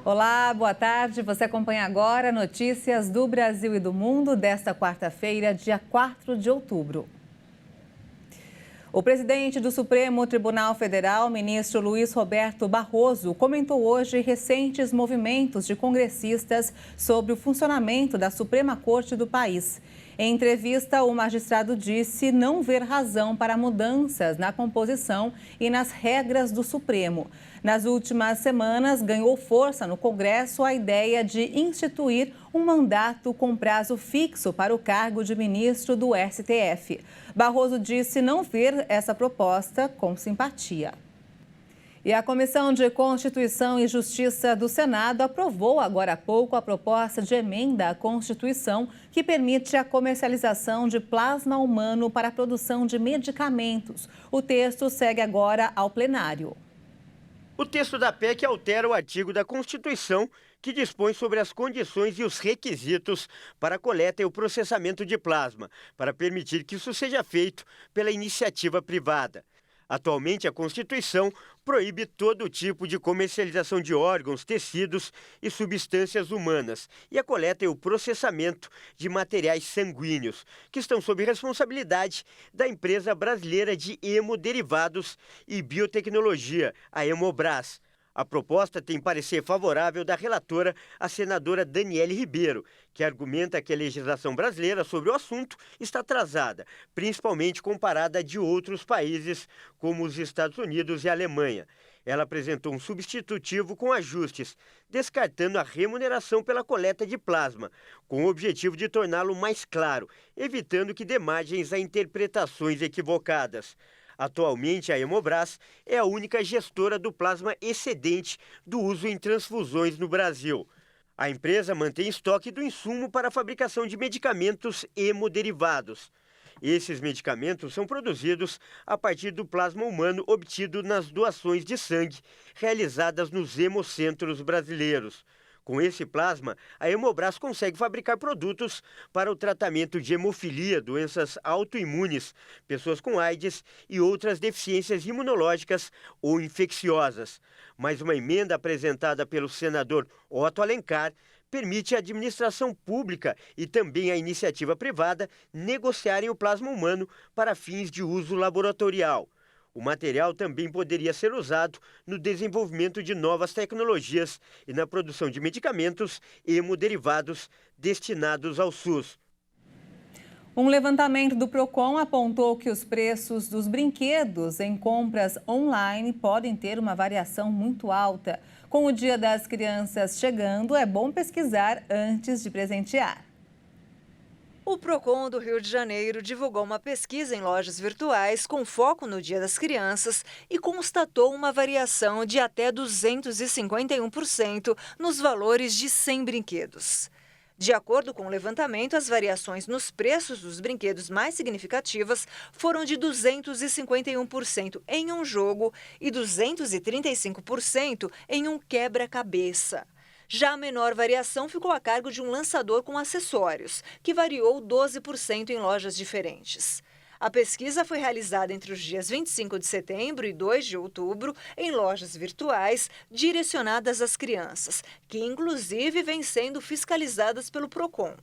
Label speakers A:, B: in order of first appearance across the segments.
A: Olá, boa tarde. Você acompanha agora notícias do Brasil e do mundo desta quarta-feira, dia 4 de outubro. O presidente do Supremo Tribunal Federal, ministro Luiz Roberto Barroso, comentou hoje recentes movimentos de congressistas sobre o funcionamento da Suprema Corte do país. Em entrevista, o magistrado disse não ver razão para mudanças na composição e nas regras do Supremo. Nas últimas semanas, ganhou força no Congresso a ideia de instituir um mandato com prazo fixo para o cargo de ministro do STF. Barroso disse não ver essa proposta com simpatia. E a Comissão de Constituição e Justiça do Senado aprovou agora há pouco a proposta de emenda à Constituição que permite a comercialização de plasma humano para a produção de medicamentos. O texto segue agora ao plenário.
B: O texto da PEC altera o artigo da Constituição que dispõe sobre as condições e os requisitos para a coleta e o processamento de plasma, para permitir que isso seja feito pela iniciativa privada. Atualmente, a Constituição proíbe todo tipo de comercialização de órgãos, tecidos e substâncias humanas e a coleta e o processamento de materiais sanguíneos, que estão sob responsabilidade da empresa brasileira de hemoderivados e biotecnologia, a Hemobras. A proposta tem parecer favorável da relatora, a senadora Daniele Ribeiro, que argumenta que a legislação brasileira sobre o assunto está atrasada, principalmente comparada a de outros países, como os Estados Unidos e a Alemanha. Ela apresentou um substitutivo com ajustes, descartando a remuneração pela coleta de plasma, com o objetivo de torná-lo mais claro, evitando que dê margens a interpretações equivocadas. Atualmente, a Hemobras é a única gestora do plasma excedente do uso em transfusões no Brasil. A empresa mantém estoque do insumo para a fabricação de medicamentos hemoderivados. Esses medicamentos são produzidos a partir do plasma humano obtido nas doações de sangue realizadas nos hemocentros brasileiros. Com esse plasma, a Hemobras consegue fabricar produtos para o tratamento de hemofilia, doenças autoimunes, pessoas com AIDS e outras deficiências imunológicas ou infecciosas. Mas uma emenda apresentada pelo senador Otto Alencar permite à administração pública e também à iniciativa privada negociarem o plasma humano para fins de uso laboratorial. O material também poderia ser usado no desenvolvimento de novas tecnologias e na produção de medicamentos hemoderivados destinados ao SUS.
A: Um levantamento do Procon apontou que os preços dos brinquedos em compras online podem ter uma variação muito alta. Com o Dia das Crianças chegando, é bom pesquisar antes de presentear.
C: O Procon do Rio de Janeiro divulgou uma pesquisa em lojas virtuais com foco no Dia das Crianças e constatou uma variação de até 251% nos valores de 100 brinquedos. De acordo com o levantamento, as variações nos preços dos brinquedos mais significativas foram de 251% em um jogo e 235% em um quebra-cabeça. Já a menor variação ficou a cargo de um lançador com acessórios, que variou 12% em lojas diferentes. A pesquisa foi realizada entre os dias 25 de setembro e 2 de outubro em lojas virtuais direcionadas às crianças, que inclusive vêm sendo fiscalizadas pelo Procon.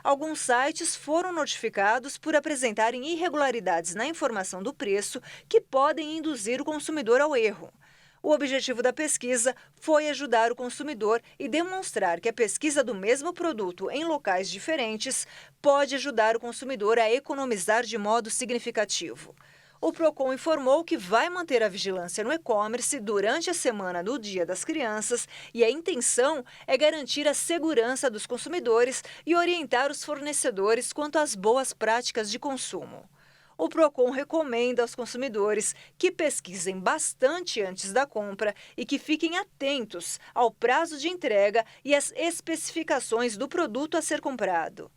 C: Alguns sites foram notificados por apresentarem irregularidades na informação do preço que podem induzir o consumidor ao erro. O objetivo da pesquisa foi ajudar o consumidor e demonstrar que a pesquisa do mesmo produto em locais diferentes pode ajudar o consumidor a economizar de modo significativo. O Procon informou que vai manter a vigilância no e-commerce durante a semana do Dia das Crianças e a intenção é garantir a segurança dos consumidores e orientar os fornecedores quanto às boas práticas de consumo. O Procon recomenda aos consumidores que pesquisem bastante antes da compra e que fiquem atentos ao prazo de entrega e às especificações do produto a ser comprado.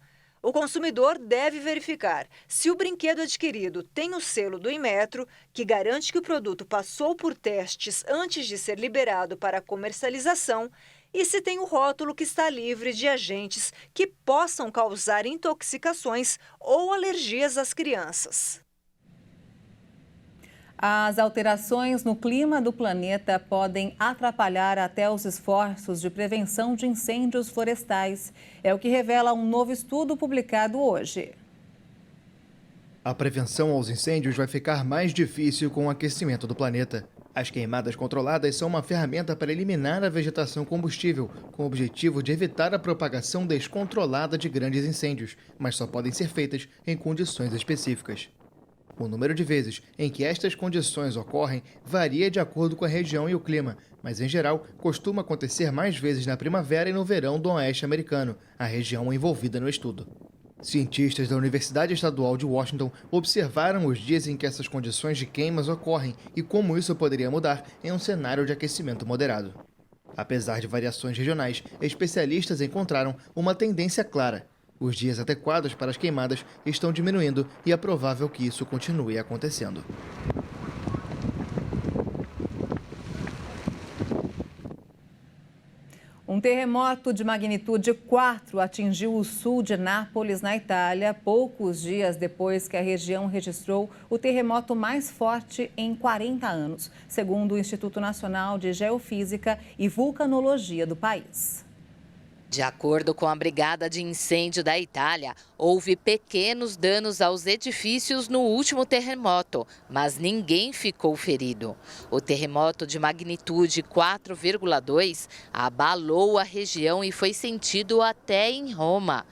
C: O consumidor deve verificar se o brinquedo adquirido tem o selo do Inmetro, que garante que o produto passou por testes antes de ser liberado para comercialização, e se tem o rótulo que está livre de agentes que possam causar intoxicações ou alergias às crianças.
A: As alterações no clima do planeta podem atrapalhar até os esforços de prevenção de incêndios florestais. É o que revela um novo estudo publicado hoje.
D: A prevenção aos incêndios vai ficar mais difícil com o aquecimento do planeta. As queimadas controladas são uma ferramenta para eliminar a vegetação combustível, com o objetivo de evitar a propagação descontrolada de grandes incêndios, mas só podem ser feitas em condições específicas. O número de vezes em que estas condições ocorrem varia de acordo com a região e o clima, mas em geral costuma acontecer mais vezes na primavera e no verão do oeste americano, a região envolvida no estudo. Cientistas da Universidade Estadual de Washington observaram os dias em que essas condições de queimas ocorrem e como isso poderia mudar em um cenário de aquecimento moderado. Apesar de variações regionais, especialistas encontraram uma tendência clara. Os dias adequados para as queimadas estão diminuindo e é provável que isso continue acontecendo.
A: Um terremoto de magnitude 4 atingiu o sul de Nápoles, na Itália, poucos dias depois que a região registrou o terremoto mais forte em 40 anos, segundo o Instituto Nacional de Geofísica e Vulcanologia do país.
E: De acordo com a Brigada de Incêndio da Itália, houve pequenos danos aos edifícios no último terremoto, mas ninguém ficou ferido. O terremoto de magnitude 4,2 abalou a região e foi sentido até em Roma.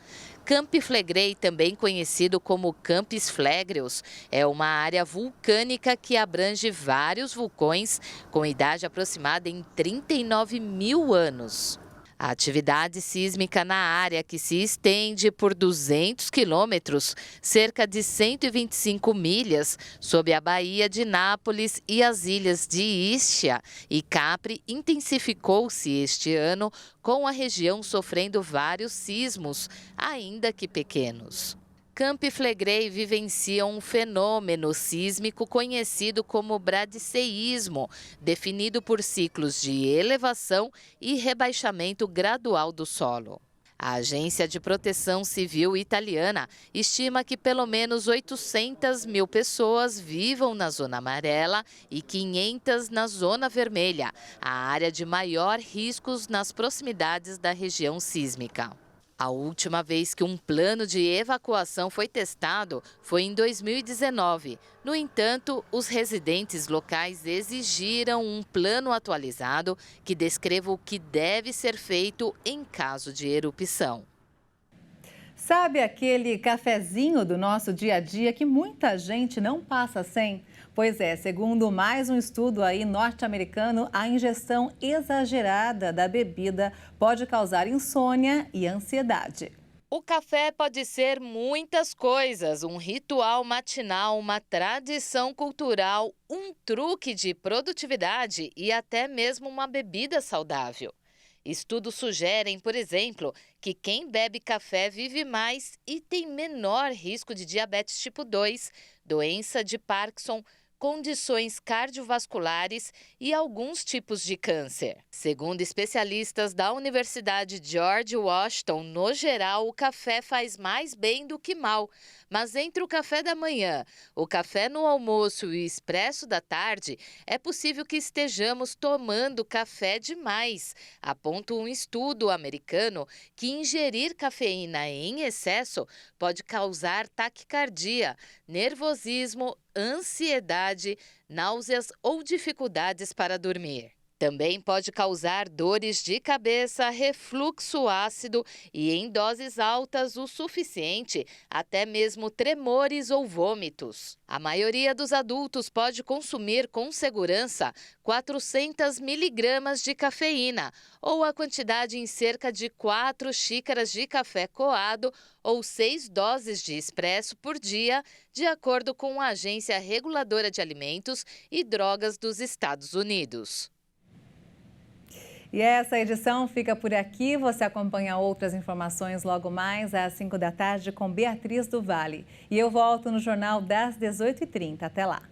E: Campi Flegrei, também conhecido como Campos Flegreus, é uma área vulcânica que abrange vários vulcões com idade aproximada em 39 mil anos. A atividade sísmica na área, que se estende por 200 quilômetros, cerca de 125 milhas, sob a Baía de Nápoles e as ilhas de Ischia e Capri, intensificou-se este ano, com a região sofrendo vários sismos, ainda que pequenos. Campi Flegrei vivencia um fenômeno sísmico conhecido como bradiceísmo, definido por ciclos de elevação e rebaixamento gradual do solo. A Agência de Proteção Civil italiana estima que pelo menos 800 mil pessoas vivam na zona amarela e 500 na zona vermelha, a área de maior riscos nas proximidades da região sísmica. A última vez que um plano de evacuação foi testado foi em 2019. No entanto, os residentes locais exigiram um plano atualizado que descreva o que deve ser feito em caso de erupção.
A: Sabe aquele cafezinho do nosso dia a dia que muita gente não passa sem? Pois é, segundo mais um estudo aí norte-americano, a ingestão exagerada da bebida pode causar insônia e ansiedade.
E: O café pode ser muitas coisas, um ritual matinal, uma tradição cultural, um truque de produtividade e até mesmo uma bebida saudável. Estudos sugerem, por exemplo, que quem bebe café vive mais e tem menor risco de diabetes tipo 2, doença de Parkinson, condições cardiovasculares e alguns tipos de câncer. Segundo especialistas da Universidade George Washington, no geral, o café faz mais bem do que mal. Mas entre o café da manhã, o café no almoço e o expresso da tarde, é possível que estejamos tomando café demais, aponta um estudo americano que ingerir cafeína em excesso pode causar taquicardia, nervosismo, ansiedade, náuseas ou dificuldades para dormir. Também pode causar dores de cabeça, refluxo ácido e, em doses altas o suficiente, até mesmo tremores ou vômitos. A maioria dos adultos pode consumir com segurança 400 miligramas de cafeína, ou a quantidade em cerca de 4 xícaras de café coado ou 6 doses de expresso por dia, de acordo com a Agência Reguladora de Alimentos e Drogas dos Estados Unidos.
A: E essa edição fica por aqui. Você acompanha outras informações logo mais às 5 da tarde com Beatriz do Vale. E eu volto no Jornal das 18h30. Até lá.